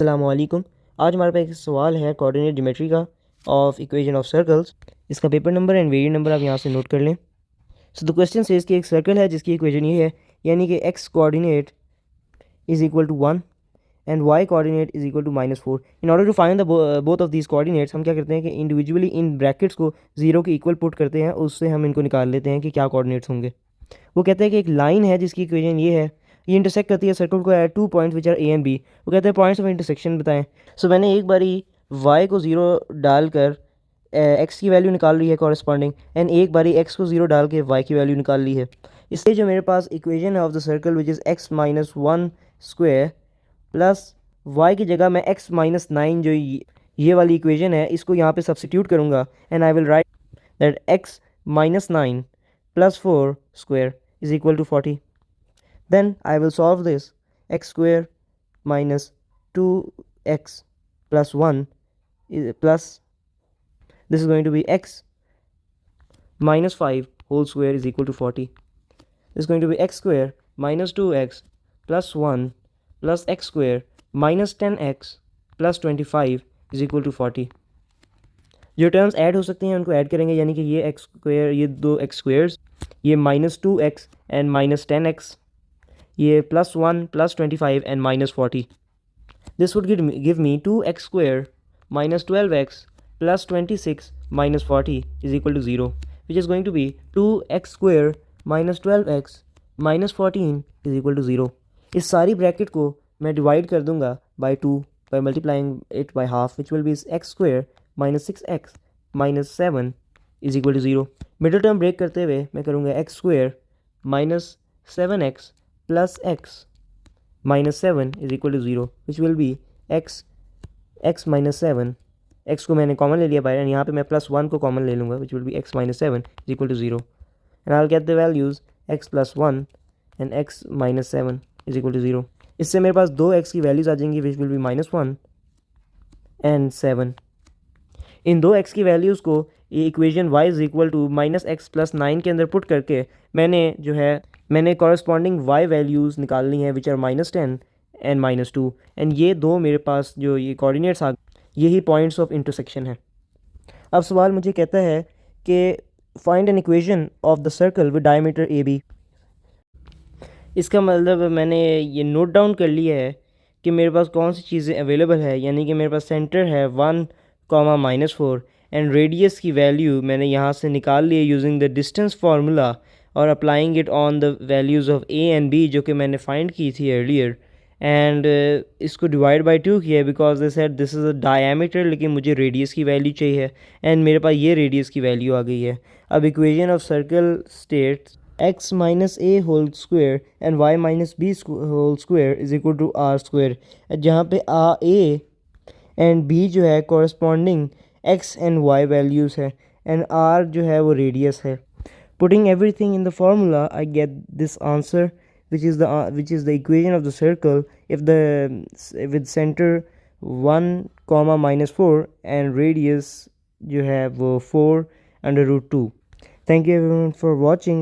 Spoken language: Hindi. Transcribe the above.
अस्सलामुअलैकुम। आज हमारे पास एक सवाल है कोऑर्डिनेट ज्योमेट्री का ऑफ इक्वेशन ऑफ सर्कल्स। इसका paper number end variant number आप यहाँ से नोट कर लें। सो द क्वेश्चन सेज कि एक सर्कल है जिसकी इक्वेशन ये है, यानी कि x coordinate is equal to 1 and y coordinate is equal to -4। In order to find the both of these coordinates हम क्या करते हैं कि इंडिविजुअली इन ब्रैकेट्स को जीरो के इक्वल पुट करते हैं, उससे हम इनको निकाल लेते हैं कि क्या कोऑर्डिनेट्स होंगे। वो कहते हैं कि एक लाइन है जिसकी इक्वेशन ये है, ये इंटरसेक्ट करती है सर्कल को at 2 points which are A and B. वो कहते हैं पॉइंट्स ऑफ इंटरसेक्शन बताएं। सो मैंने एक बारी y को ज़ीरो डालकर x की वैल्यू निकाल ली है कॉरस्पॉन्डिंग, एंड एक बारी x को ज़ीरो डाल के y की वैल्यू निकाल ली है। इसलिए जो मेरे पास इक्वेशन है of the circle which is x minus 1 square plus y की जगह मैं x माइनस 9 जो ये वाली इक्वेशन है इसको यहाँ पे सब्सिट्यूट करूँगा, and I will write that x minus 9 plus 4 square is equal to 40. Then I will solve this. X square minus 2x plus 1 is plus, this is going to be x minus 5 whole square is equal to 40. This is going to be x square minus 2x plus 1 plus x square minus 10x plus 25 is equal to 40. जो टर्म्स ऐड हो सकती हैं उनको ऐड करेंगे, यानी कि ये एक्स स्क्वेयर, ये दो एक्स स्क्वेयर्स, ये -2x एंड -10x, ये +1 +25 and -40। This would give me 2x square -12x +26 -40 is equal to 0, which is going to be 2x square -12x -14 is equal to 0। इस सारी ब्रैकेट को मैं डिवाइड कर दूंगा by 2 by multiplying it by half, which will be x square minus 6x minus 7 is equal to 0. Middle term break करते हुए मैं करूँगा x square minus 7x plus x minus 7 is equal to 0, which will be x minus 7, x को मैंने कॉमन ले लिया बाहर, यहाँ पे मैं +1 को कॉमन ले लूँगा, which will be x minus 7 is equal to 0, and I'll get the values x plus 1 and x minus 7 is equal to 0. इससे मेरे पास दो x की वैल्यूज़ आ जाएंगी, विच विल बी -1 एंड 7। इन दो x की वैल्यूज़ को ये equation y is equal to -x + 9 के अंदर पुट करके मैंने कॉरस्पॉन्डिंग y वैल्यूज़ निकालनी है, विच आर -10 एंड -2, एंड ये दो मेरे पास जो ये कोऑर्डिनेट्स यही पॉइंट्स ऑफ इंटरसेक्शन है। अब सवाल मुझे कहता है कि find an equation of the circle with diameter AB। इसका मतलब मैंने ये नोट डाउन कर लिया है कि मेरे पास कौन सी चीज़ें अवेलेबल है, यानी कि मेरे पास सेंटर है 1, -4 एंड रेडियस की वैल्यू मैंने यहाँ से निकाल ली है यूजिंग द डिस्टेंस फार्मूला और applying it on the values of A and B जो कि मैंने फाइंड की थी अर्लियर, एंड इसको डिवाइड बाय 2 किया है because they said this is a diameter, लेकिन मुझे रेडियस की वैल्यू चाहिए एंड मेरे पास ये रेडियस की वैल्यू आ गई है। अब equation of circle states x minus a whole square and y minus b whole square is equal to r square, जहाँ पे a and b जो है corresponding x and y values है and r जो है वो radius है। Putting everything in the formula I get this answer, which is the equation of the circle if the with center 1, -4 and radius जो है वो 4 √2। Thank you everyone for watching.